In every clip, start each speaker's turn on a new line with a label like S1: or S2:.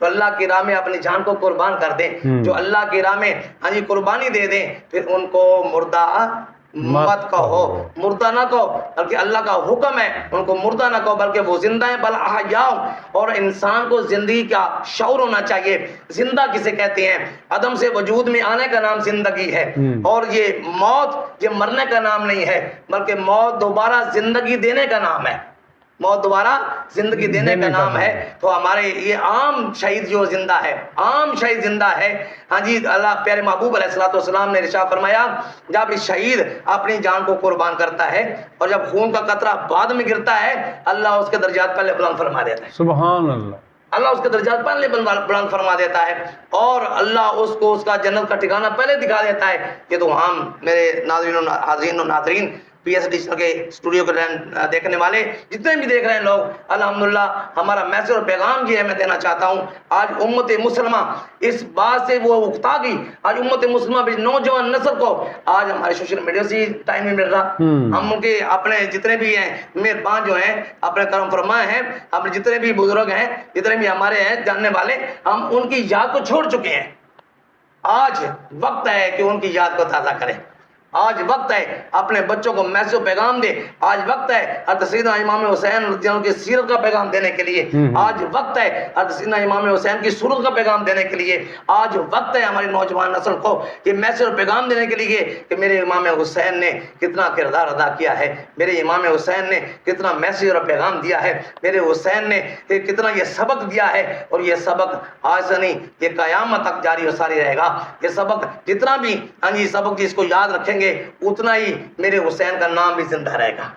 S1: تو اللہ کی راہ میں اپنی جان کو قربان کر دیں. جو اللہ کی راہ میں ہاں جی قربانی دے دیں پھر ان کو مردہ مت کہو, مردہ نہ کہو, بلکہ اللہ کا حکم ہے ان کو مردہ نہ کہو بلکہ وہ زندہ ہیں. بل احیاء, اور انسان کو زندگی کا شعور ہونا چاہیے. زندہ کسے کہتے ہیں؟ عدم سے وجود میں آنے کا نام زندگی ہے, اور یہ موت یہ مرنے کا نام نہیں ہے بلکہ موت دوبارہ زندگی دینے کا نام ہے. موت دوبارہ زندگی دینے کا نام ہے. تو ہمارے یہ عام شہید جو زندہ ہے, عام شہید زندہ ہے. ہاں جی, اللہ پیارے محبوب علیہ الصلوۃ والسلام نے ارشاد فرمایا جب شہید اپنی جان کو قربان کرتا ہے اور جب خون کا قطرہ بعد میں گرتا ہے اللہ اس کے درجات پہلے بلند فرما دیتا ہے.
S2: سبحان اللہ.
S1: اللہ اس کے درجات پہلے بلند فرما دیتا ہے اور اللہ اس کو اس کا جنت کا ٹھکانہ پہلے دکھا دیتا ہے. کہ تو ہم میرے ناظرین و حاضرین و ناظرین پی ایس ڈیجیٹل کے اسٹوڈیو کو دیکھنے والے جتنے بھی دیکھ رہے ہیں لوگ, الحمدللہ ہمارا میسج اور پیغام یہ ہے میں دینا چاہتا ہوں. آج امت مسلمہ اس بات سے وہ اکتا گئی. آج امت مسلمہ بھی نوجوان نسل کو آج ہمارے سوشل میڈیا سے ٹائم نہیں مل رہا. ہم ان کے اپنے جتنے بھی ہیں مہربان جو ہیں اپنے کرم فرمائے ہیں, اپنے جتنے بھی بزرگ ہیں جتنے بھی ہمارے ہیں جاننے والے, ہم ان کی یاد کو چھوڑ چکے ہیں. آج وقت ہے کہ ان کی یاد کو تازہ کریں. آج وقت ہے اپنے بچوں کو میسج و پیغام دے. آج وقت ہے حضرت سیدنا امام حسین رضی اللہ عنہ کی سیرت کا پیغام دینے کے لیے. آج وقت ہے حضرت سیدنا امام حسین کی صورت کا پیغام دینے کے لیے. آج وقت ہے ہماری نوجوان نسل کو یہ میسج اور پیغام دینے کے لیے کہ میرے امام حسین نے کتنا کردار ادا کیا ہے, میرے امام حسین نے کتنا میسج اور پیغام دیا ہے, میرے حسین نے کتنا یہ سبق دیا ہے. اور یہ سبق آج سے نہیں, یہ قیامت تک جاری و ساری رہے گا. یہ سبق جتنا بھی ہاں جی سبق جس کو یاد رکھیں گے اتنا ہی میرے حسین کا نام بھی زندہ رہے گا.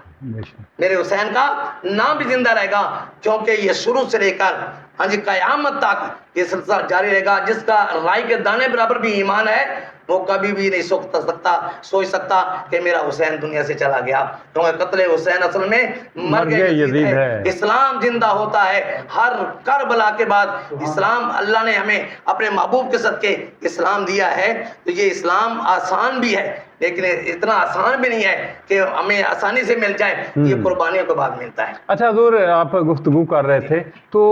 S1: میرے حسین کا نام بھی زندہ رہے گا کیونکہ یہ شروع سے لے کر ہاں جی قیامت تک یہ سلسلہ جاری رہے گا. جس کا رائی کے دانے برابر بھی ایمان ہے وہ کبھی بھی نہیں سوچ سکتا کہ میرا حسین دنیا سے چلا گیا, کیونکہ قتل حسین اصل میں مر گئے یزید ہے. اسلام زندہ ہوتا ہے ہر کربلا کے بعد. اسلام اللہ نے ہمیں اپنے محبوب کے صدقے اسلام دیا ہے. تو یہ اسلام آسان بھی ہے لیکن اتنا آسان بھی نہیں ہے کہ ہمیں آسانی سے مل جائے, یہ قربانیوں کے بعد ملتا ہے.
S2: اچھا حضور, آپ گفتگو کر رہے تھے تو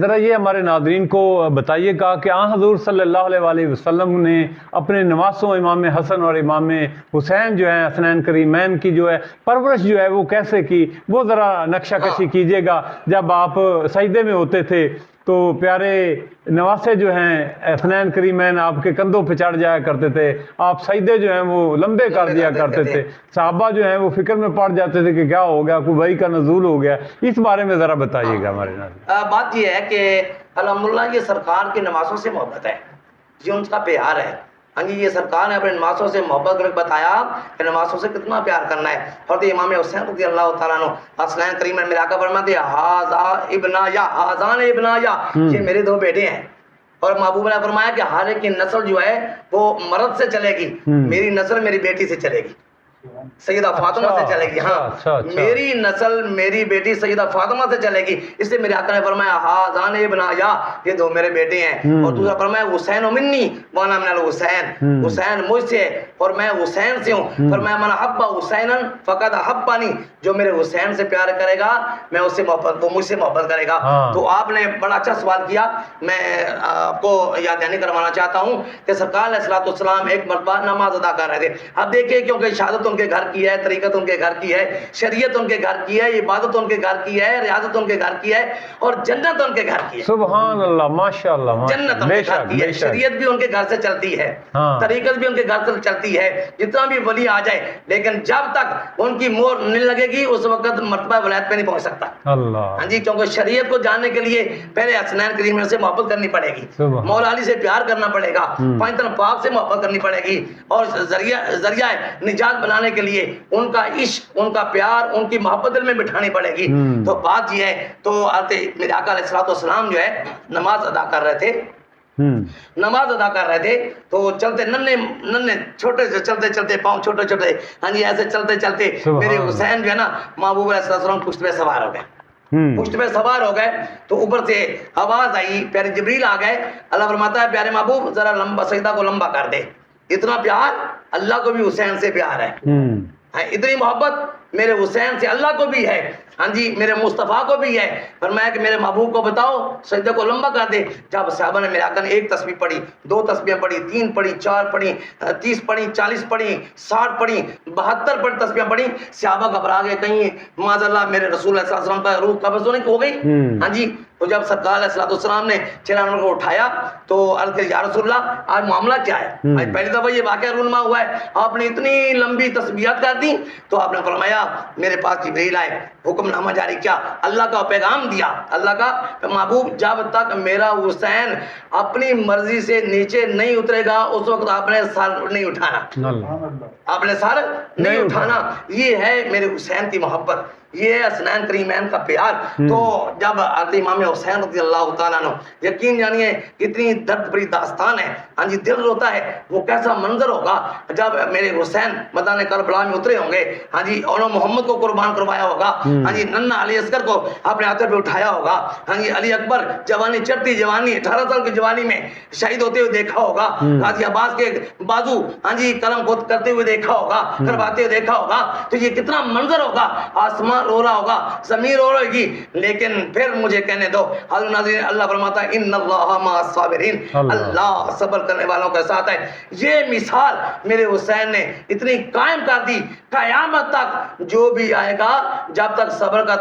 S2: ذرا یہ ہمارے ناظرین کو بتائیے گا کہ حضور صلی اللہ علیہ وسلم نے اپنے نواسوں امام حسن اور امام حسین جو ہیں حسنین کریمین کی جو ہے پرورش جو ہے وہ کیسے کی, وہ ذرا نقشہ کشی کیجیے گا. جب آپ سجدے میں ہوتے تھے تو پیارے نواسے جو ہیں حسنین کریمین آپ کے کندھوں پہ چڑھ جایا کرتے تھے, آپ سجدے جو ہیں وہ لمبے کر دیا کرتے تھے. صحابہ جو ہیں وہ فکر میں پڑ جاتے تھے کہ کیا ہو گیا, کوئی وحی کا نزول ہو گیا. اس بارے میں ذرا بتائیے گا ہمارے ناظرین.
S1: بات یہ ہے کہ الحمدللہ یہ سرکار کے نواسوں سے محبت ہے, یہ ان کا پیار ہے. ہاں جی, یہ سرکار نے اپنے نواسوں سے محبت کر بتایا کہ نواسوں سے کتنا پیار کرنا ہے. اور امام حسین رضی اللہ تعالیٰ عنہ حسنین کریم میں آقا فرماتے ہیں ہاذا ابنا یا ہاذان ابنا یا, یہ میرے دو بیٹے ہیں. اور محبوب نے فرمایا کہ ہر ایک کی نسل جو ہے وہ مرد سے چلے گی, میری نسل میری بیٹی سے چلے گی, سیدہ فاطمہ سے چلے گی. ہاں, میری نسل میری بیٹی سیدہ فاطمہ سے چلے گی. اس لیے میرے آقا نے فرمایا ہاذان ابنا یا, یہ دو میرے بیٹے ہیں. اور دوسرا فرمایا حسین منی وانا من الحسین, حسین مجھ سے اور میں حسین سے ہوں. فرمایا من حب حسینا فقد حبنی, جو میرے حسین سے پیار کرے گا میں اس سے محبت, وہ مجھ سے محبت کرے گا. تو آپ نے بڑا اچھا سوال کیا, میں آپ کو یاد دہانی کروانا چاہتا ہوں کہ سرکار علیہ الصلوۃ والسلام ایک مرتبہ نماز ادا کر رہے تھے. اب دیکھیے کیونکہ شہادت ان کے گھر کی ہے, طریقت ان کے گھر کی ہے, شریعت ان کے گھر کی ہے, عبادت ان کے گھر کی ہے, ریاضت ان کے گھر کی ہے, اور جنت ان کے گھر کی ہے.
S2: سبحان اللہ, ماشاءاللہ,
S1: جنت ان کے گھر کی ہے, شریعت بھی ان کے گھر سے چلتی ہے, طریقت بھی ان کے گھر سے چلتی ہے. جتنا بھی ولی آ جائے لیکن جب تک ان کی مہر نہیں لگے گی اس وقت مرتبہ ولایت پہ نہیں پہنچ سکتا. ہاں جی, کیونکہ شریعت کو جاننے کے لیے پہلے حسنین کریم سے محبت کرنی پڑے گی, مولا علی سے پیار کرنا پڑے گا, پنجتن پاک سے محبت کرنی پڑے گی, اور ذریعہ نجات بنانے کے لیے ان کا عشق, ان کا پیار, ان کی محبت دل میں بٹھانی پڑے گی. تو بات یہ ہے, تو میرے آقا علیہ الصلوۃ والسلام جو ہے نماز ادا کر رہے تھے, نماز ادا کر رہے تھے تو چلتے ننے چھوٹے سے چلتے چلتے پاؤں چھوٹے چھوٹے, ہاں جی ایسے چلتے چلتے میرے حسین جو ہے نا محبوب علیہ السلام پشت پہ سوار ہو گئے. پشت پہ سوار ہو گئے تو اوپر سے آواز آئی, پیارے جبریل آ گئے. اللہ فرماتا ہے پیارے محبوب ذرا لمبا سجدہ کو لمبا کر دے. اتنا پیار اللہ کو بھی حسین سے پیار ہے, اتنی محبت میرے حسین سے اللہ کو بھی ہے، ہاں جی میرے مصطفیٰ کو بھی ہے۔ فرمایا کہ میرے محبوب کو بتاؤ سجدے کو لمبا کر دے۔ جب صحابہ نے میرے آقا نے ایک تسبیح پڑھی، 2 تسبیحیں پڑھی، 3 پڑھی، 4 پڑھی، 30 پڑھی، 40 پڑھی، 60 پڑھی، 72 پڑھی تسبیحیں پڑھی، صحابہ گھبرا گئے کہیں معاذ اللہ میرے رسول اللہ صلی اللہ علیہ وسلم کا روح قبض ہونے کی ہو گئی۔ ہاں جی تو جب سرکار علیہ الصلوۃ والسلام نے چہرہ انور کو اٹھایا تو عرض کیا یا رسول اللہ آج معاملہ کیا ہے؟ آج پہلی دفعہ یہ واقعہ رونما ہوا ہے، آپ نے اتنی لمبی تسبیحات کر دی۔ تو آپ نے فرمایا میرے پاس جبریل آئے، حکم نامہ جاری کیا، اللہ کا پیغام دیا، اللہ کا محبوب جب تک میرا حسین اپنی مرضی سے نیچے نہیں اترے گا اس وقت آپ نے سر نہیں اٹھانا، آپ نے سر نہیں اٹھانا۔ یہ ہے میرے حسین کی محبت، یہ ہے حسنین کریمین کا پیار۔ تو جب حضرت امام حسین رضی اللہ تعالیٰ عنہ، یقین جانیے کتنی درد بھری داستان ہے، ہاں جی دل روتا ہے، وہ کیسا منظر ہوگا جب میرے حسین میدان کربلا میں اترے ہوں گے، ہاں جی انہوں محمد کو قربان کروایا ہوگا، ہاں جی ننھا علی اصغر کو اپنے ہاتھوں پہ اٹھایا ہوگا، ہاں جی علی اکبر جوانی چڑھتی جوانی 18 سال کی جوانی میں شہید ہوتے ہوئے دیکھا ہوگا، غازی عباس کے بازو ہاں جی قلم خود کرتے ہوئے دیکھا ہوگا، کرواتے ہوئے دیکھا ہوگا، تو یہ کتنا منظر ہوگا، آسمان رو رہا ہوگا، زمین رو رہے گی۔ لیکن پھر مجھے کہنے دو حضرت ناظرین، اللہ فرماتا ہے ان اللہ مع الصابرین، اللہ صبر کرنے والوں کے ساتھ ہے۔ یہ مثال میرے حسین نے اتنی قائم کر دی، قیامت تک جو بھی آئے گا جب تک صبر کا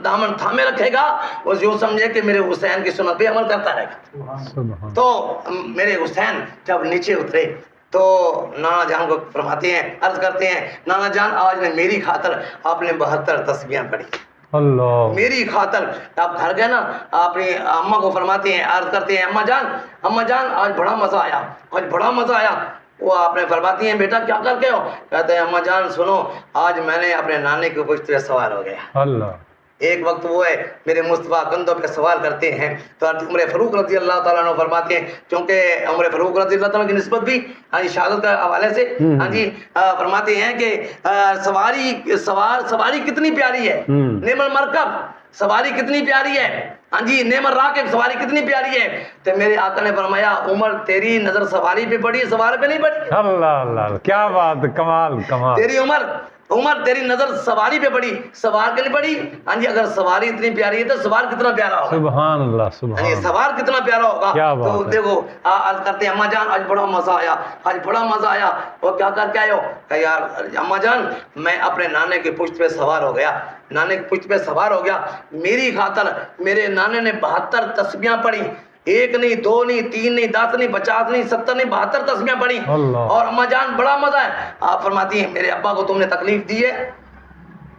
S1: دامن تھامے رکھے گا وہ یوں سمجھے کہ میرے حسین کی سنت پہ عمل کرتا رہے گا۔ تو میرے حسین جب نیچے اترے تو نانا جان کو فرماتے ہیں، عرض کرتے ہیں نانا جان آج نے میری خاطر آپ نے 72 تسبیحیں پڑھی،
S2: اللہ
S1: میری خاطر۔ آپ گھر گئے نا اپنی اماں کو فرماتے ہیں، عرض کرتے ہیں اماں جان آج بڑا مزہ آیا، آج بڑا مزہ آیا۔ وہ آپ نے فرماتی ہیں بیٹا کیا کر کے ہو؟ کہتے ہیں اماں جان سنو آج میں نے اپنے نانے کے پشت پہ سوار ہو گیا۔
S2: اللہ
S1: ایک وقت وہ ہے میرے مصطفیٰ کندھوں پہ سوال کرتے ہیں تو عمر فاروق رضی اللہ تعالیٰ عنہ فرماتے ہیں، کیونکہ عمر فاروق رضی اللہ تعالیٰ کی نسبت بھی ہاں جی شہادت کے حوالے سے ہاں جی فرماتے ہیں کہ سواری کتنی پیاری ہے، نعم المرکب سواری کتنی پیاری ہے، ہاں جی نعم الراکب سواری کتنی پیاری ہے۔ تو میرے آقا نے فرمایا عمر تیری نظر سواری پہ پڑی، سوار پہ نہیں پڑی۔
S2: اللہ اللہ کیا بات، کمال کمال۔
S1: تیری عمر تیری نظر سواری پہ پڑی، سوار کے نہیں پڑی۔ ہاں جی اگر سواری اتنی پیاری ہے تو سوار کتنا پیارا ہوگا،
S2: سبحان اللہ سبحان
S1: ہاں جی
S2: اللہ۔
S1: سوار کتنا پیارا ہوگا۔
S2: کیا بات
S1: تو
S2: ہے۔
S1: دیکھو عرض کرتے ہیں اماں جان آج بڑا مزہ آیا، آج بڑا مزہ آیا۔ وہ کیا کر کے آئے ہو؟ کہ یار اماں جان میں اپنے نانے کے پشت پہ سوار ہو گیا، نانے کے پشت پہ سوار ہو گیا، میری خاطر میرے نانے نے 72 تسبیحاں پڑھی، 1 نہیں 2 نہیں 3 نہیں 10 نہیں 50 نہیں 70 نہیں 72 تسبیحاں پڑھی۔ اور اماں جان بڑا مزہ ہے۔ آپ فرماتی ہیں میرے ابا کو تم نے تکلیف دی ہے،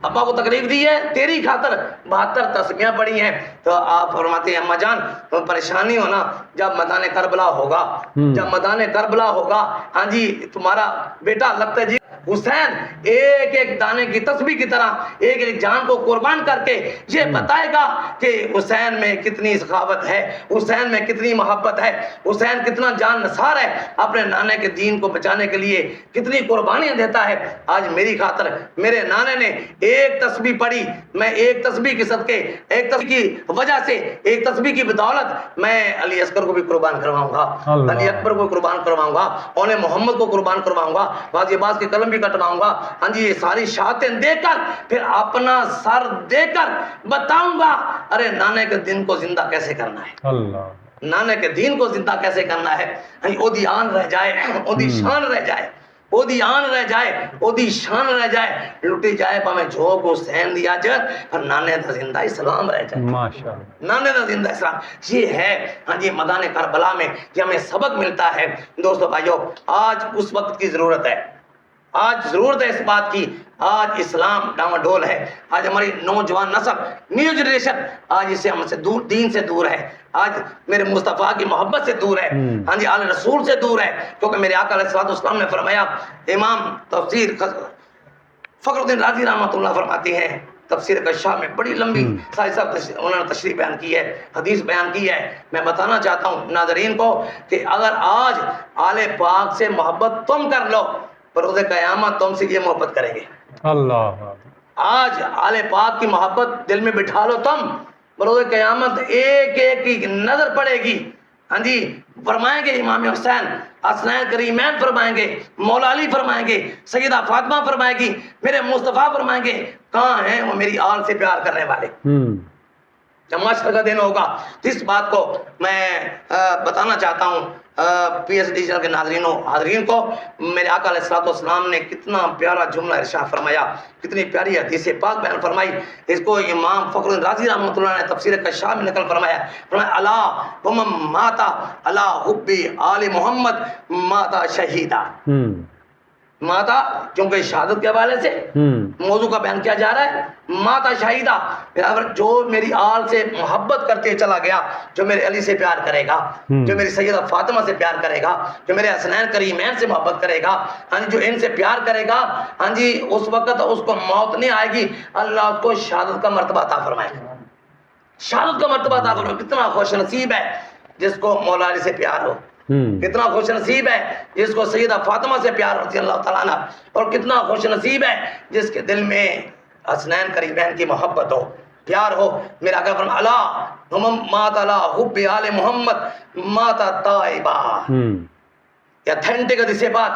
S1: ابا کو تکلیف دی ہے، تیری خاطر 72 تسبیحاں پڑھی ہیں۔ تو آپ فرماتے ہیں اماں جان تم پریشانی ہونا جب میدان کربلا ہوگا، جب میدان کربلا ہوگا ہاں جی تمہارا بیٹا لگتا ہے جی حسین ایک ایک دانے کی تسبیح کی طرح ایک ایک جان کو قربان کر کے یہ بتائے گا کہ حسین میں کتنی سخاوت ہے، حسین میں کتنی محبت ہے، حسین کتنا جان نثار ہے، اپنے نانے کے دین کو بچانے کے لیے کتنی قربانیاں دیتا ہے۔ آج میری خاطر میرے نانے نے ایک تسبیح پڑھی، میں ایک تسبیح کے صدقے، ایک تسبیح کی وجہ سے، ایک تسبیح کی بدولت میں علی اصغر کو بھی قربان کرواؤں گا، علی اکبر کو قربان کرواؤں گا، انہیں محمد کو قربان کرواؤں گا، غازی عباس کے قلم بھی کٹواؤں گا، ہاں جی یہ ساری شہادتیں دے کر پھر اپنا سر دے کر بتاؤں گا ارے نانے کے دین کو زندہ کیسے کرنا ہے،
S2: اللہ
S1: نانے کے دین کو زندہ کیسے کرنا ہے۔ اودی آن رہ جائے، اودی شان رہ جائے، اودی آن رہ جائے، اودی شان رہ جائے، لٹی جائے پاویں جھوک حسین دی اج پر نانے دا زندہ اسلام رہ جائے،
S2: ماشاءاللہ
S1: نانے دا زندہ اسلام۔ یہ ہے ہاں جی میدان کربلا میں یہ ہمیں سبق ملتا ہے۔ دوستو بھائیو آج اس وقت کی ضرورت ہے، آج ضرورت ہے اس بات کی، آج اسلام ڈاواڈول ہے، آج ہماری نوجوان نسل نیو جنریشن آج اسے ہم سے دور، دین سے دور ہے، آج میرے مصطفیٰ کی محبت سے دور ہے، ہاں جی آل رسول سے دور ہے، کیونکہ میرے آقا علیہ السلام نے فرمایا، امام تفسیر فخر الدین رازی رحمۃ اللہ فرماتے ہیں تفسیر کشاف میں بڑی لمبی ساری صاحب انہوں نے تشریح بیان کی ہے، حدیث بیان کی ہے۔ میں بتانا چاہتا ہوں ناظرین کو کہ اگر آج آل پاک سے محبت تم کر لو بروز قیامت تم سے یہ محبت کریں گے۔
S2: اللہ
S1: آج آل پاک کی محبت دل میں بٹھا لو تم، بروز قیامت ایک ایک کی نظر پڑے گی، ہاں جی فرمائیں گے امام حسین، حسنین کریمین فرمائیں گے، مولا علی فرمائیں گے، سیدہ فاطمہ فرمائے گی، میرے مصطفیٰ فرمائیں گے کہاں ہیں وہ میری آل سے پیار کرنے والے؟ جب معاشر کا دن ہوگا تو اس بات کو میں بتانا چاہتا ہوں پی ایس ڈیجیٹل کے ناظرینوں حاضرین کو. میرے آقا علیہ الصلوۃ والسلام نے کتنا پیارا جملہ ارشاد فرمایا، کتنی پیاری حدیث پاک بیان فرمائی. اس کو امام فخر الدین رازی رحمۃ اللہ نے تفسیر کشاف میں نقل فرمایا. الا ومن ماتا الا حب آل محمد ماتا شہیدہ. ماتا کیونکہ شہادت کے حوالے سے موضوع کا بیان کیا جا رہا ہے. ماتا شہیدہ، جو میری آل سے محبت کرتے چلا گیا، جو میرے علی سے پیار کرے گا، جو میری سیدہ فاطمہ سے پیار کرے گا، جو میرے حسنین کریمین سے محبت کرے گا، ہاں جی جو ان سے پیار کرے گا، ہاں جی اس وقت اس کو موت نہیں آئے گی، اللہ اس کو شہادت کا مرتبہ عطا فرمائے گا. شہادت کا مرتبہ عطا فرمائے. کتنا خوش نصیب ہے جس کو مولا علی سے پیار ہو، کتنا خوش نصیب ہے جس کو سیدہ فاطمہ سے پیار رضی اللہ تعالیٰ عنہ، اور کتنا خوش نصیب ہے جس کے دل میں حسنین کریمین کی محبت ہو، پیار ہو. میرا آقا فرمایا الا مات علی حب آل محمد ماتا طائبہ. یہ اتھینٹک حدیث بات.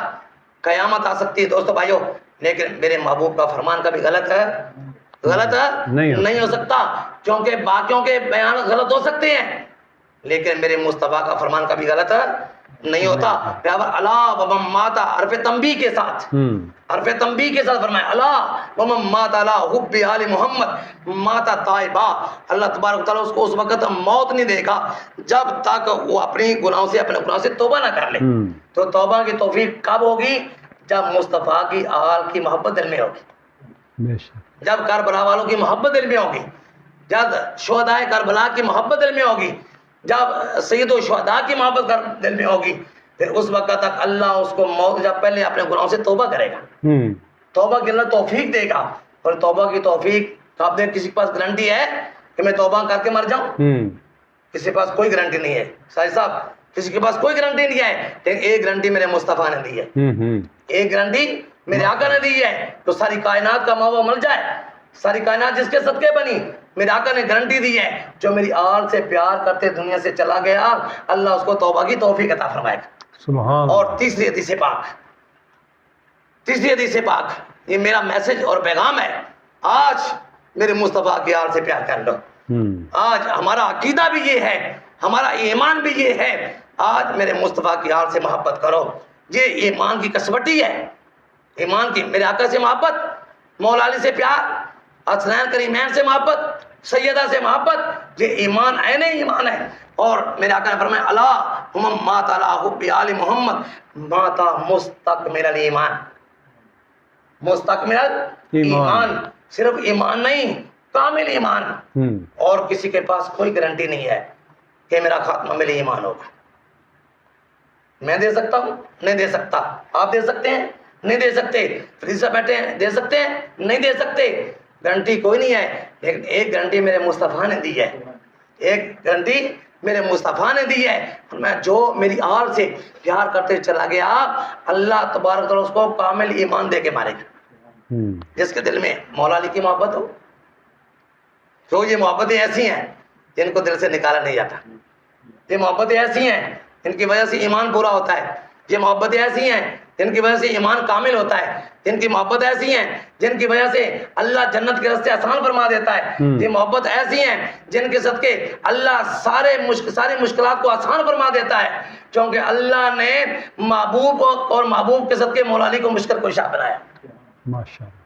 S1: قیامت آ سکتی ہے دوستو بھائیو، لیکن میرے محبوب کا فرمان کبھی غلط ہے؟ غلط ہے؟ نہیں ہو سکتا. کیونکہ باقیوں کے بیان غلط ہو سکتے ہیں لیکن میرے مصطفیٰ کا فرمان کبھی غلط ہے نہیں ہوتا. الا ومن ماتا حرف تنبیہ کے ساتھ، حرف تنبیہ کے ساتھ فرمایا الا ومن ماتا علی حب آل محمد ماتا طائبہ. اللہ تبارک و تعالیٰ اس کو اس وقت موت نہیں دے گا جب تک وہ اپنے گناہوں سے توبہ نہ کر لے. تو توبہ کی توفیق کب ہوگی؟ جب مصطفیٰ کی آل کی محبت دل میں ہوگی، جب کربلا والوں کی محبت دل میں ہوگی، جب شہدائے کربلا کی محبت دل میں ہوگی، جب سید و شہداء کی محبت دل میں ہوگی، پھر اس وقت تک اللہ اس کو موت جب پہلے اپنے گناہوں سے توبہ کرے گا، توبہ کی اللہ توفیق دے گا. اور توبہ کی توفیق آپ نے کسی کے پاس گارنٹی ہے کہ میں توبہ کر کے مر جاؤں؟ کسی کے پاس کوئی گارنٹی نہیں ہے سائی صاحب، کسی کے پاس کوئی گارنٹی نہیں ہے. لیکن ایک گارنٹی میرے مصطفیٰ نے دی ہے، ایک گارنٹی میرے آقا نے دی ہے. تو ساری کائنات کا ماوا مل جائے، ساری کائنات جس کے صدقے بنی، میرے آقا نے گارنٹی دی ہے جو میری آل سے پیار کرتے دنیا سے چلا گیا اللہ اس کو توبہ کی توفیق عطا فرمائے گا.
S2: سبحان.
S1: اور تیسری حدیث پاک، یہ میرا میسج اور پیغام ہے. آج میرے مصطفیٰ کی آل سے پیار کر لو. آج ہمارا عقیدہ بھی یہ ہے، ہمارا ایمان بھی یہ ہے، آج میرے مصطفیٰ کی آل سے محبت کرو. یہ ایمان کی کسوٹی ہے، ایمان کی. میرے آقا سے محبت، مولا علی سے پیار، حسنین کریمین سے محبت، سیدہ سے محبت، یہ ایمان عین ایمان ہے. اور میرے آقا نے فرمایا الا ومن مات علی حب آل محمد مات مستکمل الایمان. مستکمل ایمان، صرف ایمان نہیں، کامل ایمان. اور کسی کے پاس کوئی گارنٹی نہیں ہے کہ میرا خاتمہ مل ایمان ہوگا. میں دے سکتا ہوں؟ نہیں دے سکتا. آپ دے سکتے ہیں؟ نہیں دے سکتے. فریج سے بیٹھے ہیں دے سکتے ہیں؟ نہیں دے سکتے. گارنٹی کوئی نہیں ہے. لیکن ایک گارنٹی میرے مصطفیٰ نے دی ہے، ایک گارنٹی میرے مصطفیٰ نے دی ہے. میں جو میری آل سے پیار کرتے چلا گیا اللہ تبارک تعالیٰ اس کو کامل ایمان دے کے مارے گا. جس کے دل میں مولا علی کی محبت ہو. تو یہ محبتیں ایسی ہیں جن کو دل سے نکالا نہیں جاتا. یہ محبتیں ایسی ہیں جن کی وجہ سے ایمان پورا ہوتا ہے. یہ محبتیں ایسی ہیں جن کی وجہ سے ایمان کامل ہوتا ہے. جن کی محبت ایسی ہیں جن کی وجہ سے اللہ جنت کے راستے آسان فرما دیتا ہے. یہ محبت ایسی ہیں جن کے صدقے اللہ ساری مشکلات کو آسان فرما دیتا ہے، کیونکہ اللہ نے محبوب اور محبوب کے صدقے مولا علی کو مشکل کشا بنایا.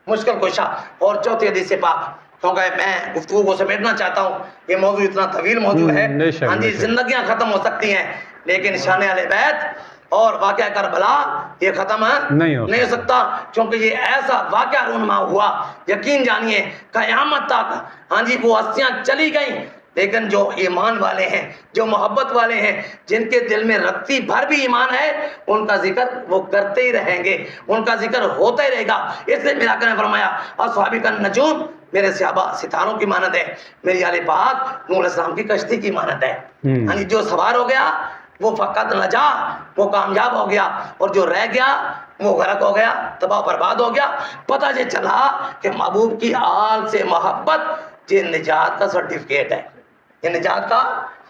S1: مشکل کشا. اور چوتھی حدیث پاک، کیونکہ میں گفتگو کو سمیٹنا چاہتا ہوں، یہ موضوع اتنا طویل موضوع ہے، ہاں جی زندگیاں ختم ہو سکتی ہیں لیکن شان اہل بیت اور واقعہ کربلا یہ ختم نہیں ہو سکتا. کیونکہ یہ ایسا واقعہ رونما ہوا، یقین جانیے قیامت تک ہاں جی وہ ہستیاں چلی گئیں، لیکن جو ایمان والے ہیں، جو محبت والے ہیں، جن کے دل میں رتی بھر بھی ایمان ہے، ان کا ذکر وہ کرتے ہی رہیں گے، ان کا ذکر ہوتا ہی رہے گا. اس لیے میرا آقا نے فرمایا اصحابی کا نجوم، میرے صحابہ ستاروں کی مانند ہے، میری آل پاک نوح علیہ السلام کی کشتی کی مانند ہے. یعنی جو سوار ہو گیا وہ فقط نجا، وہ کامیاب ہو گیا، اور جو رہ گیا وہ غرق ہو گیا، تباہ برباد ہو گیا. پتہ یہ چلا کہ محبوب کی آل سے محبت یہ نجات کا سرٹیفکیٹ ہے، یہ نجات کا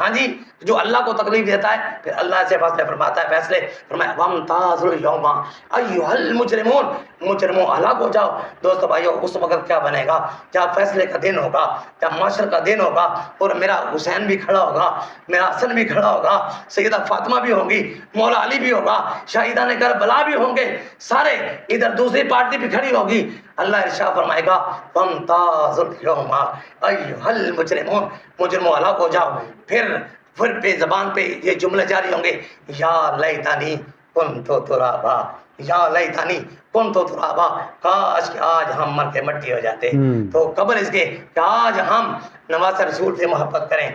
S1: ہاں جی جو اللہ کو تکلیف دیتا ہے پھر اللہ سے فیصلے فرماتا ہے. فیصلے فرمایا وامتازوا اليوم ایھا المجرمون، مجرموں ہلاک ہو جاؤ. دوستو بھائیو اس وقت کیا بنے گا جب فیصلے کا دن ہوگا، جب معاشر کا دن ہوگا اور میرا حسین بھی کھڑا ہوگا، میرا حسن بھی کھڑا ہوگا، سیدہ فاطمہ بھی ہوگی، مولا علی بھی ہوگا، شہیدان کربلا بھی ہوں گے، سارے ادھر دوسری پارٹی بھی کھڑی ہوگی. اللہ ارشاد فرمائے گا وامتازوا اليوم ایھا المجرمون، مجرموں ہلاک ہو جاؤ. پھر پہ زبان پہ یہ جملے جاری ہوں گے یا لیتنی کنت ترابا، یا لیتنی کنت ترابا، کاش کہ آج ہم مر کے مٹی ہو جاتے. تو قبل اس کے کہ آج ہم نواز رسول سے محبت کریں،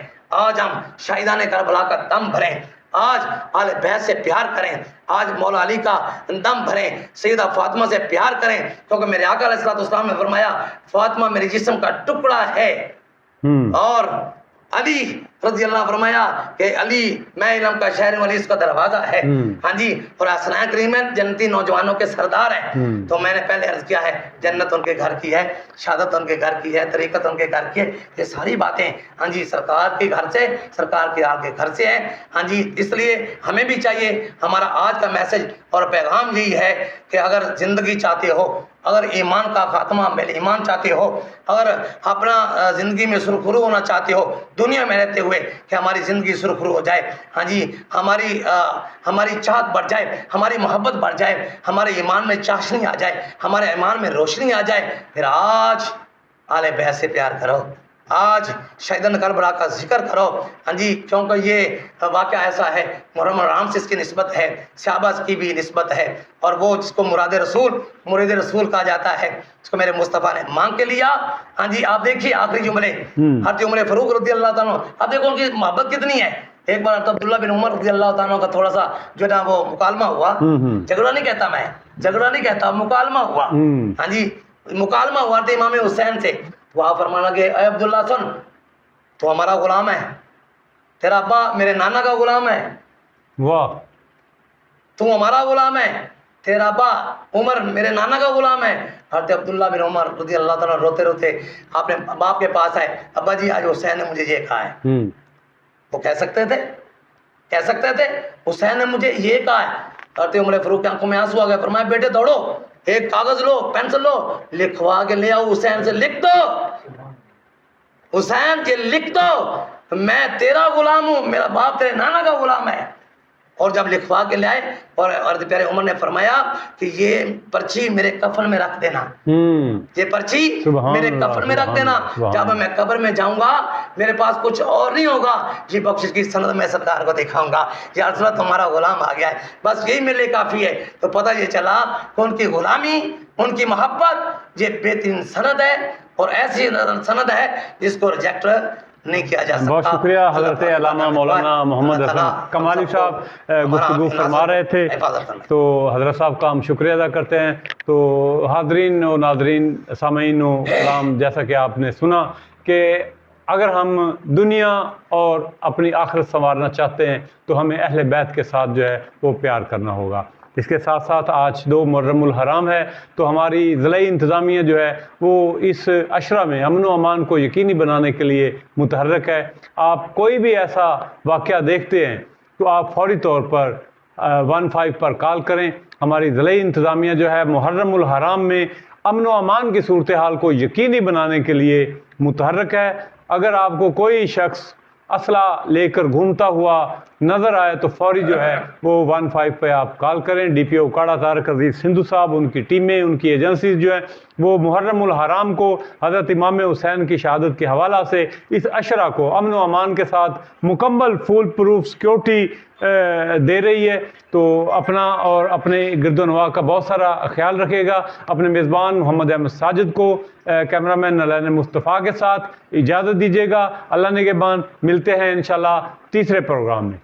S1: آج ہم شہیدان کربلا کا دم بھریں، آج آل بیت سے پیار کریں، آج مولا علی کا دم بھریں، سیدہ فاطمہ سے پیار کریں، کیونکہ میرے آقا علیہ السلام نے فرمایا فاطمہ میرے جسم کا ٹکڑا ہے. اور علی رضی اللہ فرمایا کہ علی میں علم کا شہر ولی اس کا دروازہ ہے. ہاں جی اور حسنین کریمین جنتی نوجوانوں کے سردار ہیں. تو میں نے پہلے عرض کیا ہے جنت ان کے گھر کی ہے، شہادت ان کے گھر کی ہے، طریقت ان کے گھر کی ہے. یہ ساری باتیں ہاں جی سرکار کے گھر سے، سرکار کے آل کے گھر سے ہیں. ہاں جی اس لیے ہمیں بھی چاہیے، ہمارا آج کا میسج اور پیغام یہی ہے کہ اگر زندگی چاہتے ہو، اگر ایمان کا خاتمہ بل ایمان چاہتے ہو، اگر اپنا زندگی میں سرخرو ہونا چاہتے ہو دنیا میں رہتے ہوئے کہ ہماری زندگی سرخرو ہو جائے، ہاں جی ہماری چاہت بڑھ جائے، ہماری محبت بڑھ جائے، ہمارے ایمان میں چاشنی آ جائے، ہمارے ایمان میں روشنی آ جائے، پھر آج آل بیت سے پیار کرو، آج شہیدان کربلا کا ذکر کرو. ہاں جی کیونکہ یہ واقعہ ایسا ہے محرم الحرام سے اس کی نسبت ہے، صحابہ کی بھی نسبت ہے، اور وہ جس کو مرید رسول کہا جاتا ہے اس کو میرے مصطفیٰ نے مانگ کے لیا. ہاں جی آپ دیکھیے آخری جملے حضرت عمر فاروق رضی اللہ تعالیٰ، اب دیکھو ان کی محبت کتنی ہے. ایک بار عبداللہ بن عمر رضی اللہ تعالیٰ کا تھوڑا سا جو نا وہ مکالمہ ہوا، جھگڑا نہیں کہتا میں، جھگڑا نہیں کہتا، مکالمہ ہوا. ہاں جی مکالمہ ہوا تھا امام حسین سے. تو آپ فرمانا کہ اے عبداللہ سن، تو ہمارا غلام ہے، تیرا ابا میرے نانا کا غلام ہے،
S2: واہ،
S1: تو ہمارا غلام ہے، تیرا ابا عمر میرے نانا کا غلام ہے. حضرت عبداللہ بن عمر رضی اللہ تعالیٰ روتے روتے اپنے باپ کے پاس آئے، ابا جی آج حسین نے مجھے یہ کہا ہے. وہ کہہ سکتے تھے حسین نے مجھے یہ کہا ہے. حضرت عمر فاروق کی آنکھوں میں آنسو آ گئے. فرمایا بیٹے دوڑو، ایک کاغذ لو، پینسل لو، لکھوا کے لے آؤ، حسین سے لکھ دو، حسین یہ لکھ دو میں تیرا غلام ہوں، میرا باپ تیرے نانا کا غلام ہے. اور جب لکھوا کے لے آئے اور حضرت پیارے عمر نے فرمایا کہ یہ پرچی میرے کفن میں رکھ دینا، یہ پرچی میرے کفن میں رکھ دینا. جب میں قبر میں جاؤں گا میرے پاس کچھ اور نہیں ہوگا، یہ بخشش کی سند میں سرکار کو دکھاؤں گا، یا رسول اللہ تمہارا غلام آ گیا ہے، بس یہی میرے لیے کافی ہے. تو پتہ یہ چلا کہ ان کی غلامی، ان کی محبت یہ بہترین سند ہے، اور ایسی سند ہے جس کو ریجیکٹ نہیں کیا جا سکتا.
S2: بہت شکریہ حضرت علامہ مولانا محمد حسن کمالی صاحب گفتگو فرما رہے تھے، تو حضرت صاحب کا ہم شکریہ ادا کرتے ہیں. تو حاضرین و ناظرین سامعین و کرام، جیسا کہ آپ نے سنا کہ اگر ہم دنیا اور اپنی آخرت سنوارنا چاہتے ہیں تو ہمیں اہل بیت کے ساتھ جو ہے وہ پیار کرنا ہوگا. اس کے ساتھ ساتھ آج 2 محرم الحرام ہے، تو ہماری ضلعی انتظامیہ جو ہے وہ اس عشرہ میں امن و امان کو یقینی بنانے کے لیے متحرک ہے. آپ کوئی بھی ایسا واقعہ دیکھتے ہیں تو آپ فوری طور پر 15 پر کال کریں. ہماری ضلعی انتظامیہ جو ہے محرم الحرام میں امن و امان کی صورتحال کو یقینی بنانے کے لیے متحرک ہے. اگر آپ کو کوئی شخص اسلحہ لے کر گھومتا ہوا نظر آئے تو فوری جو ہے وہ 15 پہ آپ کال کریں. ڈی پی او اکاڑا طارق عزیز سندھو صاحب، ان کی ٹیمیں، ان کی ایجنسیز جو ہیں وہ محرم الحرام کو حضرت امام حسین کی شہادت کے حوالہ سے اس عشرہ کو امن و امان کے ساتھ مکمل فول پروف سیکیورٹی دے رہی ہے. تو اپنا اور اپنے گرد و نواح کا بہت سارا خیال رکھے گا. اپنے میزبان محمد احمد ساجد کو کیمرامین نلین مصطفیٰ کے ساتھ اجازت دیجیے گا. اللہ نگہبان. ملتے ہیں انشاءاللہ تیسرے پروگرام میں.